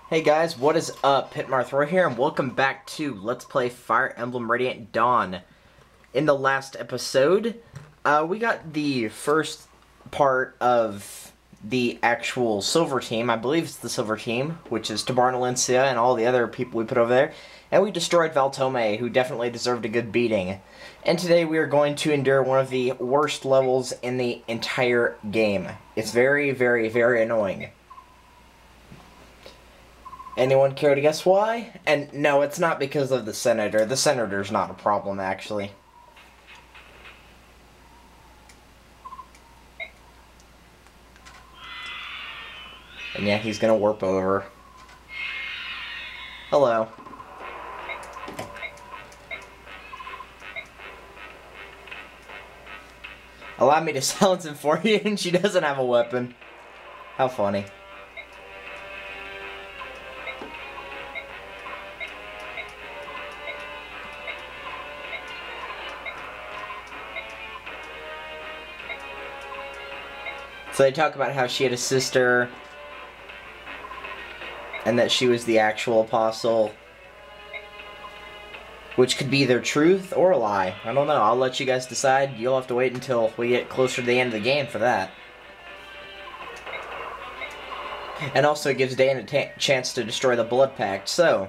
Hey guys, what is up? Pitmarthroy here, and welcome back to Let's Play Fire Emblem Radiant Dawn. In the last episode, we got the first part of the actual Silver Team. I believe it's the Silver Team, which is Tabarn Valencia and all the other people we put over there. And we destroyed Valtome, who definitely deserved a good beating. And today we are going to endure one of the worst levels in the entire game. It's very, very, very annoying. Anyone care to guess why? And no, it's not because of the Senator. The Senator's not a problem, actually. And yeah, he's gonna warp over. Hello. Allow me to silence him for you, and she doesn't have a weapon. How funny. So they talk about how she had a sister, and that she was the actual apostle, which could be either truth or a lie. I don't know. I'll let you guys decide. You'll have to wait until we get closer to the end of the game for that. And also it gives Dan a chance to destroy the Blood Pact. So,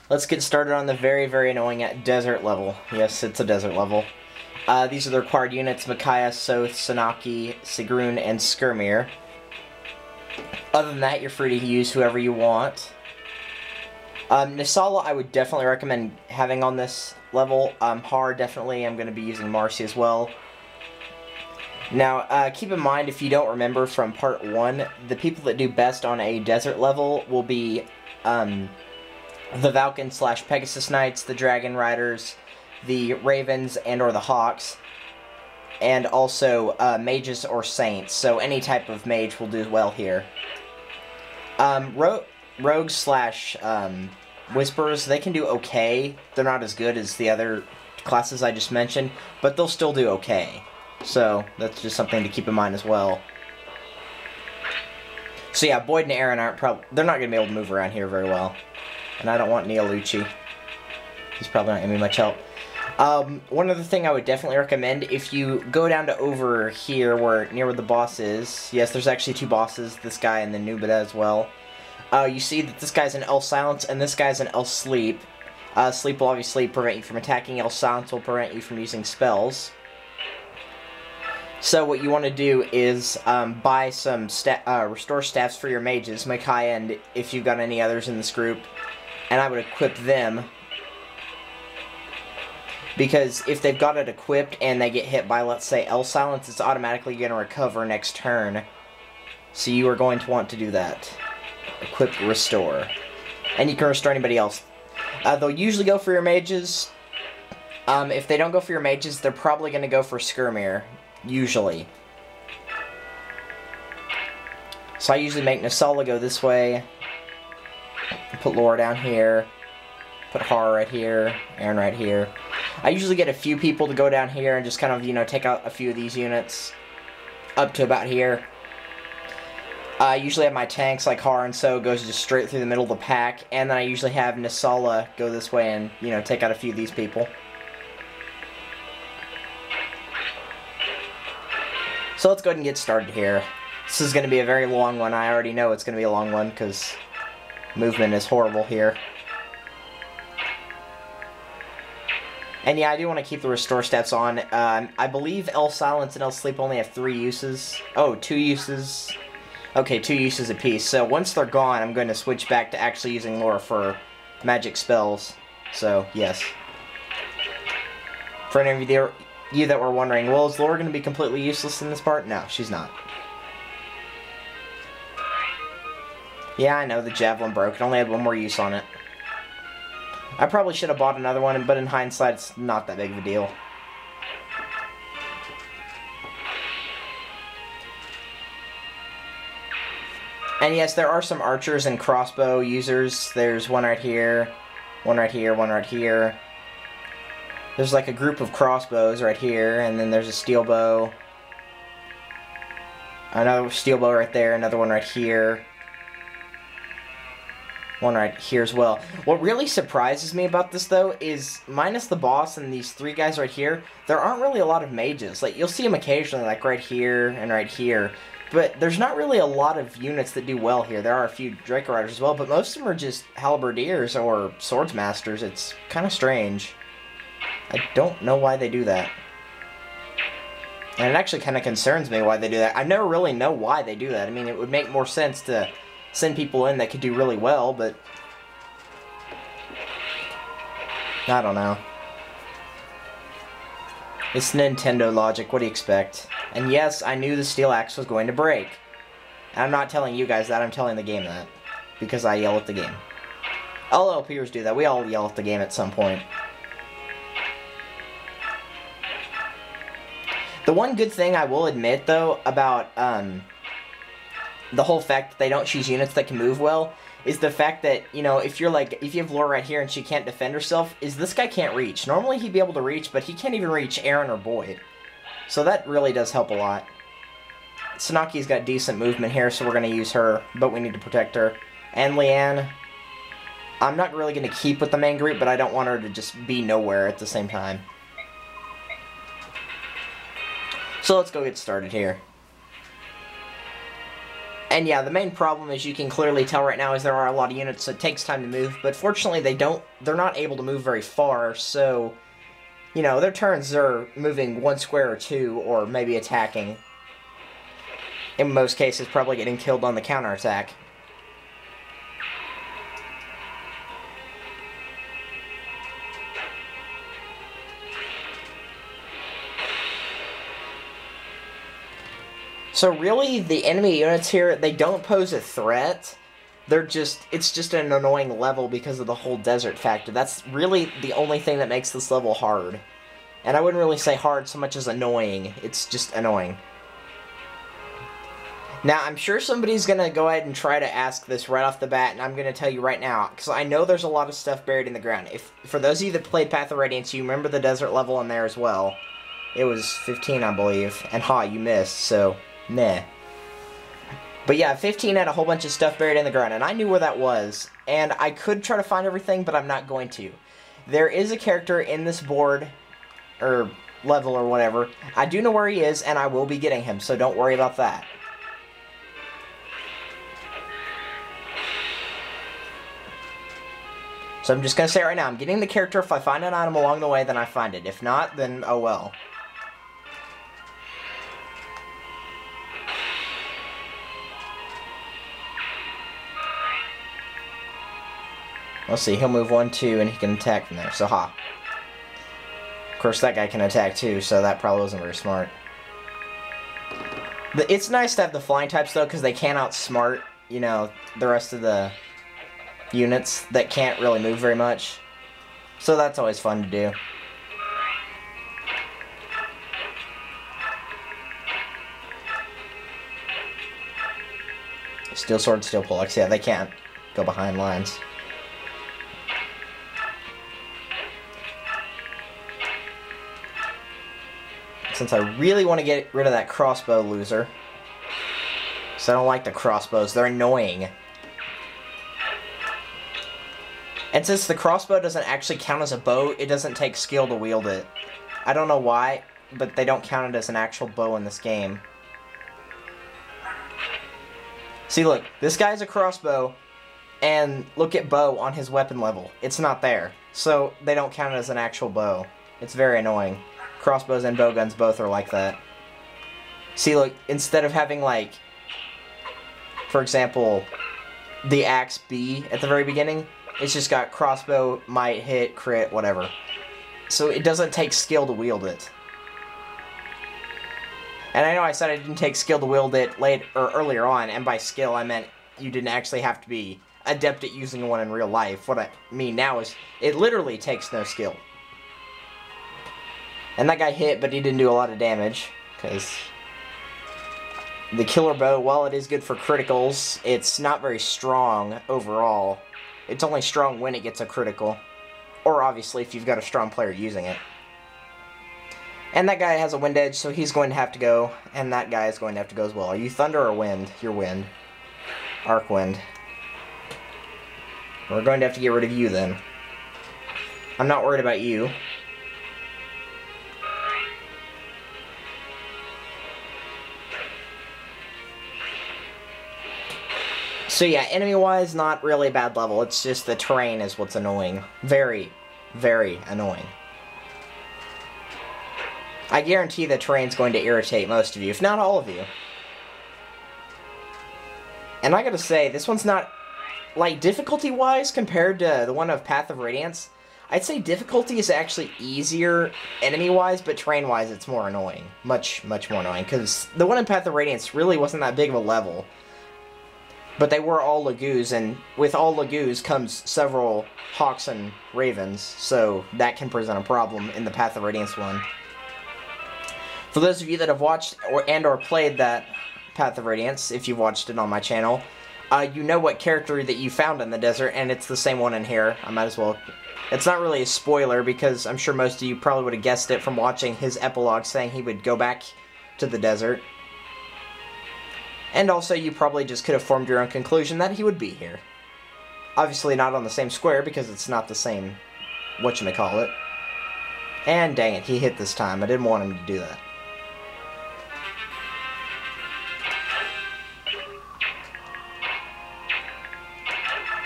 let's get started on the very, very annoying desert level. Yes, it's a desert level. These are the required units: Micaiah, Soth, Sanaki, Sigrun, and Skirmir. Other than that, you're free to use whoever you want. Nisala I would definitely recommend having on this level. Har, definitely. I'm going to be using Marcy as well. Now, keep in mind, if you don't remember from part 1, the people that do best on a desert level will be the Valken/Pegasus Knights, the Dragon Riders, the Ravens and or the Hawks, and also mages or saints. So any type of mage will do well here. Rogues/Whisperers, they can do okay. They're not as good as the other classes I just mentioned, but they'll still do okay. So that's just something to keep in mind as well. So yeah, Boyd and Aaron they're not going to be able to move around here very well. And I don't want Neolucci. He's probably not going to be much help. One other thing I would definitely recommend, if you go down to over here, near where the boss is, yes, there's actually two bosses, this guy and then Nubida as well. You see that this guy's an L Silence and this guy's an L Sleep. Sleep will obviously prevent you from attacking, L Silence will prevent you from using spells. So what you want to do is buy some restore staffs for your mages, Micaiah, and if you've got any others in this group, and I would equip them. Because if they've got it equipped and they get hit by, let's say, L Silence, it's automatically going to recover next turn. So you are going to want to do that. Equip Restore. And you can restore anybody else. They'll usually go for your mages. If they don't go for your mages, they're probably going to go for Skirmir. Usually. So I usually make Nisala go this way. Put Laura down here. Put Har right here. Aaron right here. I usually get a few people to go down here and just kind of, you know, take out a few of these units up to about here. I usually have my tanks like Har and So goes just straight through the middle of the pack, and then I usually have Nisala go this way and, you know, take out a few of these people. So let's go ahead and get started here. This is going to be a very long one. I already know it's going to be a long one because movement is horrible here. And yeah, I do want to keep the restore stats on. I believe L Silence and L Sleep only have 3 uses. Oh, 2 uses. Okay, 2 uses apiece. So once they're gone, I'm going to switch back to actually using Laura for magic spells. So, yes. For any of you that were wondering, well, is Laura going to be completely useless in this part? No, she's not. Yeah, I know, the Javelin broke. It only had 1 more use on it. I probably should have bought another one, but in hindsight, it's not that big of a deal. And yes, there are some archers and crossbow users. There's one right here, one right here, one right here. There's like a group of crossbows right here, and then there's a steel bow. Another steel bow right there, another one right here. One right here as well. What really surprises me about this, though, is minus the boss and these 3 guys right here, there aren't really a lot of mages. Like, you'll see them occasionally, like right here and right here. But there's not really a lot of units that do well here. There are a few Draco Riders as well, but most of them are just Halberdiers or Swordsmasters. It's kind of strange. I don't know why they do that. And it actually kind of concerns me why they do that. I never really know why they do that. I mean, it would make more sense to send people in that could do really well, but I don't know. It's Nintendo logic. What do you expect? And yes, I knew the steel axe was going to break. I'm not telling you guys that. I'm telling the game that. Because I yell at the game. All LPers do that. We all yell at the game at some point. The one good thing I will admit, though, about the whole fact that they don't choose units that can move well is the fact that, you know, if you have Laura right here and she can't defend herself, is this guy can't reach. Normally he'd be able to reach, but he can't even reach Aaron or Boyd. So that really does help a lot. Tsunaki's got decent movement here, so we're going to use her, but we need to protect her. And Leanne, I'm not really going to keep with the main group, but I don't want her to just be nowhere at the same time. So let's go get started here. And yeah, the main problem, as you can clearly tell right now, is there are a lot of units, so it takes time to move. But fortunately, they're not able to move very far, so, you know, their turns are moving 1 square or 2, or maybe attacking. In most cases, probably getting killed on the counterattack. So really, the enemy units here, they don't pose a threat. It's just an annoying level because of the whole desert factor. That's really the only thing that makes this level hard. And I wouldn't really say hard so much as annoying. It's just annoying. Now, I'm sure somebody's going to go ahead and try to ask this right off the bat, and I'm going to tell you right now, because I know there's a lot of stuff buried in the ground. For those of you that played Path of Radiance, you remember the desert level in there as well. It was 15, I believe. And you missed, so... Meh. But yeah, 15 had a whole bunch of stuff buried in the ground, and I knew where that was. And I could try to find everything, but I'm not going to. There is a character in this board, or level or whatever. I do know where he is, and I will be getting him, so don't worry about that. So I'm just going to say right now, I'm getting the character. If I find an item along the way, then I find it. If not, then oh well. Let's see, he'll move 1, 2, and he can attack from there, so Of course, that guy can attack too, so that probably wasn't very smart. It's nice to have the flying types, though, because they can outsmart, you know, the rest of the units that can't really move very much. So that's always fun to do. Steel sword, steel poleaxe, yeah, they can't go behind lines. Since I really want to get rid of that crossbow loser. Because I don't like the crossbows. They're annoying. And since the crossbow doesn't actually count as a bow, it doesn't take skill to wield it. I don't know why, but they don't count it as an actual bow in this game. See, look. This guy's a crossbow. And look at bow on his weapon level. It's not there. So they don't count it as an actual bow. It's very annoying. Crossbows and bowguns both are like that. See, look, instead of having, like, for example, the axe B at the very beginning, it's just got crossbow, might, hit, crit, whatever. So it doesn't take skill to wield it. And I know I said I didn't take skill to wield it earlier on, and by skill I meant you didn't actually have to be adept at using one in real life. What I mean now is it literally takes no skill. And that guy hit, but he didn't do a lot of damage, because the killer bow, while it is good for criticals, it's not very strong overall. It's only strong when it gets a critical. Or obviously if you've got a strong player using it. And that guy has a wind edge, so he's going to have to go, and that guy is going to have to go as well. Are you thunder or wind? You're wind. Arc wind. We're going to have to get rid of you then. I'm not worried about you. So yeah, enemy-wise, not really a bad level. It's just the terrain is what's annoying. Very, very annoying. I guarantee the terrain's going to irritate most of you, if not all of you. And I gotta say, this one's not, like, difficulty-wise compared to the one of Path of Radiance, I'd say difficulty is actually easier enemy-wise, but terrain-wise it's more annoying. Much, much more annoying, because the one in Path of Radiance really wasn't that big of a level. But they were all Lagoos, and with all Lagoos comes several Hawks and Ravens, so that can present a problem in the Path of Radiance one. For those of you that have watched or played that Path of Radiance, if you've watched it on my channel, you know what character that you found in the desert, and it's the same one in here. I might as well... It's not really a spoiler, because I'm sure most of you probably would have guessed it from watching his epilogue saying he would go back to the desert. And also, you probably just could have formed your own conclusion that he would be here. Obviously not on the same square, because it's not the same whatchamacallit. And dang it, he hit this time. I didn't want him to do that.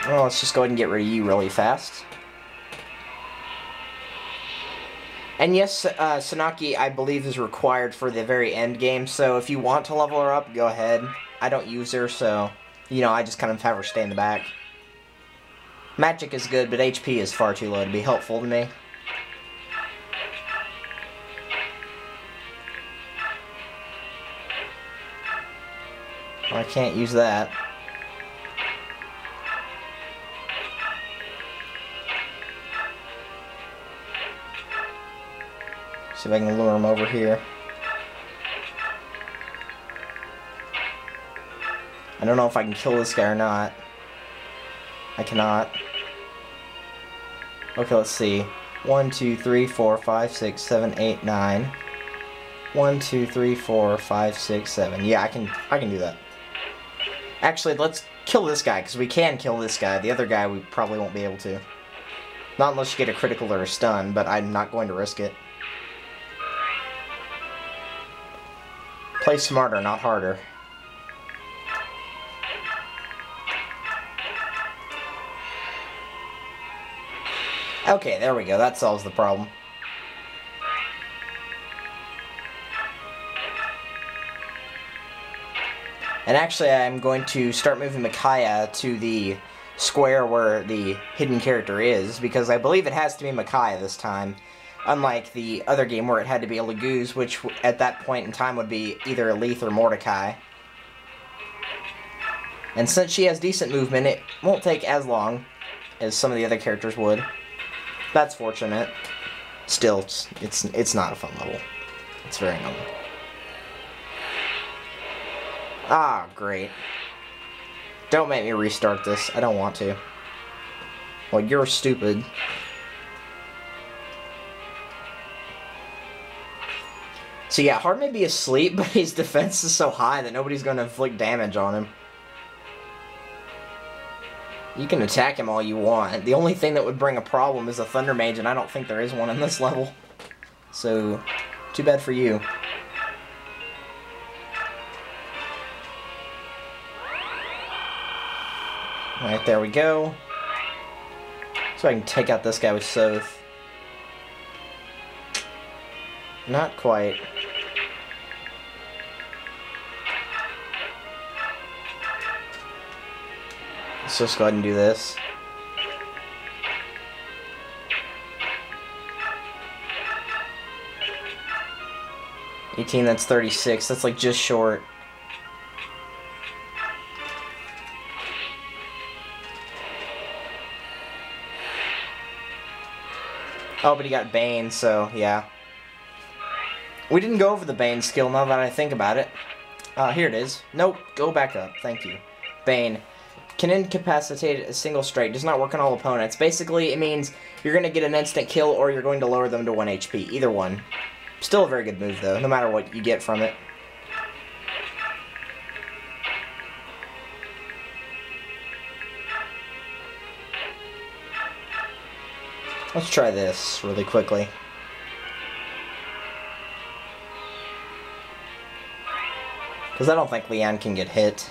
Well, let's just go ahead and get rid of you really fast. And yes, Sanaki, I believe, is required for the very end game, so if you want to level her up, go ahead. I don't use her, so, you know, I just kind of have her stay in the back. Magic is good, but HP is far too low to be helpful to me. I can't use that. See if I can lure him over here. I don't know if I can kill this guy or not. I cannot. Okay, let's see. 1, 2, 3, 4, 5, 6, 7, 8, 9. 1, 2, 3, 4, 5, 6, 7. Yeah, I can do that. Actually, let's kill this guy, because we can kill this guy. The other guy we probably won't be able to. Not unless you get a critical or a stun, but I'm not going to risk it. Play smarter, not harder. Okay, there we go. That solves the problem. And actually, I'm going to start moving Micaiah to the square where the hidden character is, because I believe it has to be Micaiah this time. Unlike the other game where it had to be a Laguz, which at that point in time would be either Elith or Mordecai. And since she has decent movement, it won't take as long as some of the other characters would. That's fortunate. Still, it's not a fun level. It's very annoying. Ah, great. Don't make me restart this. I don't want to. Well, you're stupid. So yeah, Hard may be asleep, but his defense is so high that nobody's going to inflict damage on him. You can attack him all you want. The only thing that would bring a problem is a Thunder Mage, and I don't think there is one in this level. So, too bad for you. Alright, there we go. So I can take out this guy with Soth. Not quite. Let's just go ahead and do this. $18, that's 36. That's like just short. Oh, but he got Bane, so yeah. We didn't go over the Bane skill now that I think about it. Here it is. Nope, go back up. Thank you. Bane. Can incapacitate a single strike. Does not work on all opponents. Basically, it means you're going to get an instant kill or you're going to lower them to 1 HP. Either one. Still a very good move, though, no matter what you get from it. Let's try this really quickly. Because I don't think Leanne can get hit.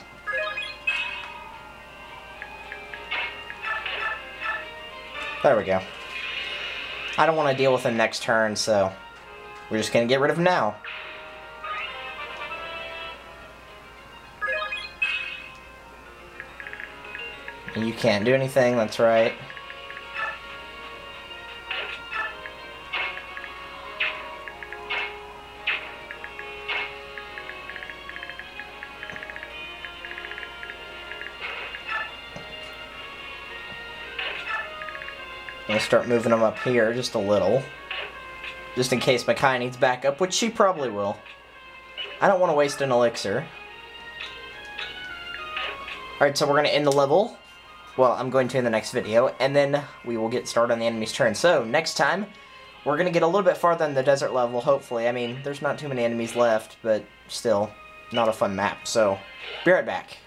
There we go. I don't want to deal with him next turn, so we're just going to get rid of him now. And you can't do anything, that's right. I'm going to start moving them up here just a little. Just in case Makai needs backup, which she probably will. I don't want to waste an elixir. Alright, so we're going to end the level. Well, I'm going to in the next video, and then we will get started on the enemy's turn. So, next time, we're going to get a little bit farther in the desert level, hopefully. I mean, there's not too many enemies left, but still, not a fun map. So, be right back.